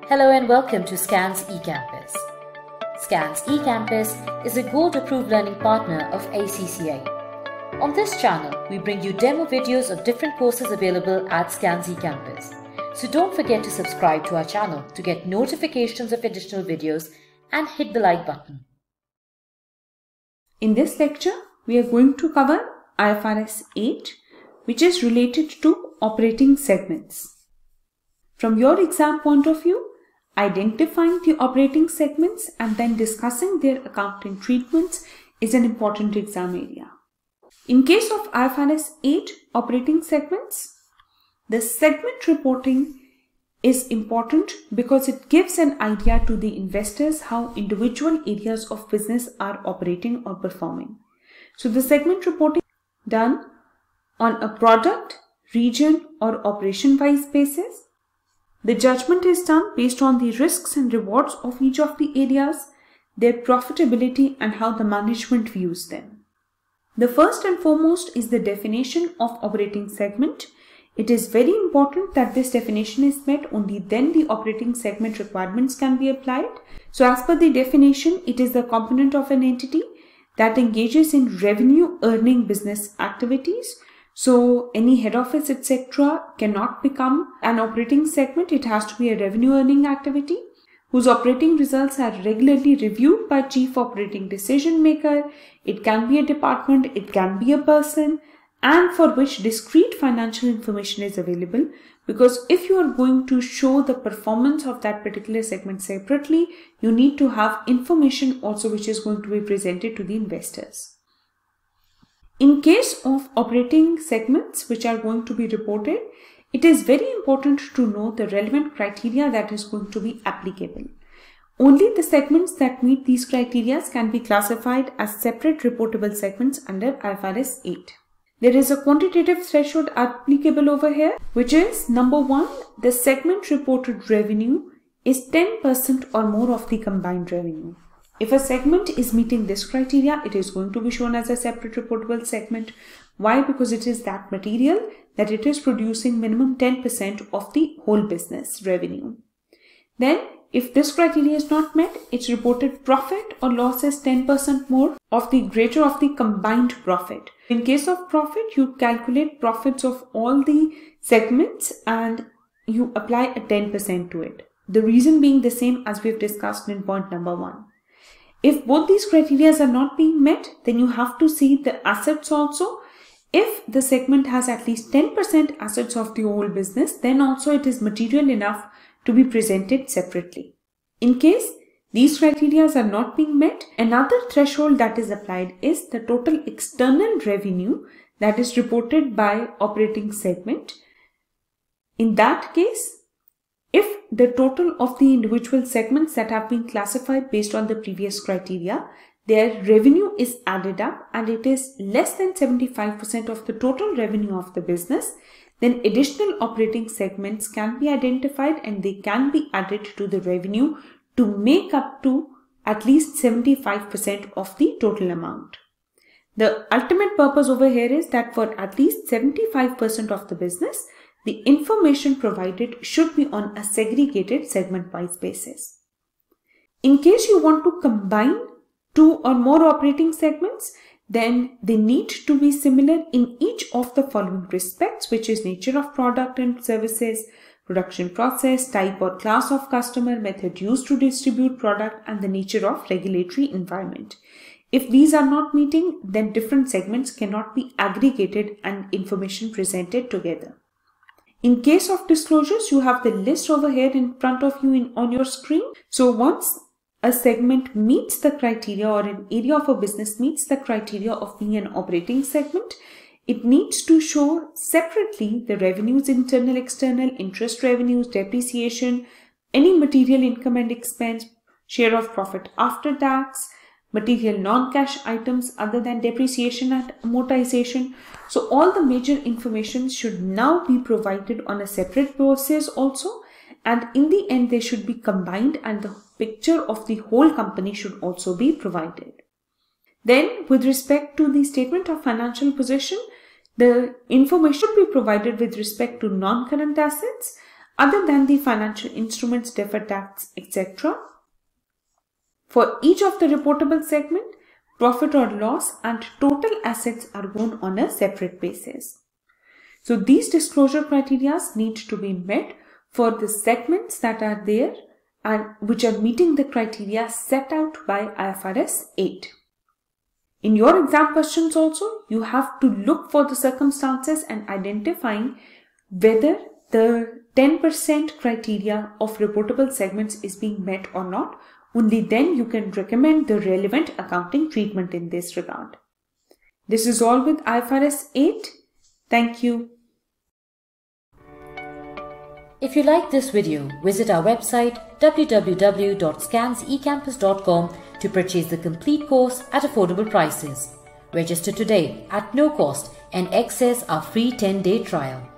Hello and welcome to SCAN's eCampus. SCAN's eCampus is a gold-approved learning partner of ACCA. On this channel, we bring you demo videos of different courses available at SCAN's eCampus. So don't forget to subscribe to our channel to get notifications of additional videos and hit the like button. In this lecture, we are going to cover IFRS 8, which is related to operating segments. From your exam point of view, identifying the operating segments and then discussing their accounting treatments is an important exam area. In case of IFRS 8 operating segments, the segment reporting is important because it gives an idea to the investors how individual areas of business are operating or performing. So the segment reporting is done on a product, region or operation-wise basis. The judgment is done based on the risks and rewards of each of the areas, their profitability and how the management views them. The first and foremost is the definition of operating segment. It is very important that this definition is met, only then the operating segment requirements can be applied. So as per the definition, it is the component of an entity that engages in revenue earning business activities. So any head office etc. cannot become an operating segment. It has to be a revenue earning activity whose operating results are regularly reviewed by chief operating decision maker. It can be a department, it can be a person, and for which discrete financial information is available, because if you are going to show the performance of that particular segment separately, you need to have information also which is going to be presented to the investors. In case of operating segments which are going to be reported, it is very important to know the relevant criteria that is going to be applicable. Only the segments that meet these criteria can be classified as separate reportable segments under IFRS 8. There is a quantitative threshold applicable over here, which is number 1, the segment reported revenue is 10% or more of the combined revenue. If a segment is meeting this criteria, it is going to be shown as a separate reportable segment. Why? Because it is that material that it is producing minimum 10% of the whole business revenue. Then, if this criteria is not met, its reported profit or loss is 10% more of the greater of the combined profit. In case of profit, you calculate profits of all the segments and you apply a 10% to it. The reason being the same as we've discussed in point number 1. If both these criteria are not being met, then you have to see the assets also. If the segment has at least 10% assets of the whole business, then also it is material enough to be presented separately. In case these criteria are not being met, another threshold that is applied is the total external revenue that is reported by operating segment. In that case, if the total of the individual segments that have been classified based on the previous criteria, their revenue is added up and it is less than 75% of the total revenue of the business, then additional operating segments can be identified and they can be added to the revenue to make up to at least 75% of the total amount. The ultimate purpose over here is that for at least 75% of the business, the information provided should be on a segregated segment-wise basis. In case you want to combine 2 or more operating segments, then they need to be similar in each of the following respects, which is nature of product and services, production process, type or class of customer, method used to distribute product, and the nature of regulatory environment. If these are not meeting, then different segments cannot be aggregated and information presented together. In case of disclosures, you have the list over here in front of you on your screen. So once a segment meets the criteria or an area of a business meets the criteria of being an operating segment, it needs to show separately the revenues, internal, external, interest revenues, depreciation, any material income and expense, share of profit after tax, material non-cash items other than depreciation and amortization. So all the major information should now be provided on a separate basis also, and in the end they should be combined and the picture of the whole company should also be provided. Then with respect to the statement of financial position, the information should be provided with respect to non-current assets other than the financial instruments, deferred tax, etc. For each of the reportable segment, profit or loss and total assets are shown on a separate basis. So these disclosure criteria need to be met for the segments that are there and which are meeting the criteria set out by IFRS 8. In your exam questions also, you have to look for the circumstances and identifying whether the 10% criteria of reportable segments is being met or not. Only then you can recommend the relevant accounting treatment in this regard. This is all with IFRS 8. Thank you. If you like this video, visit our website www.scansecampus.com to purchase the complete course at affordable prices. Register today at no cost and access our free 10-day trial.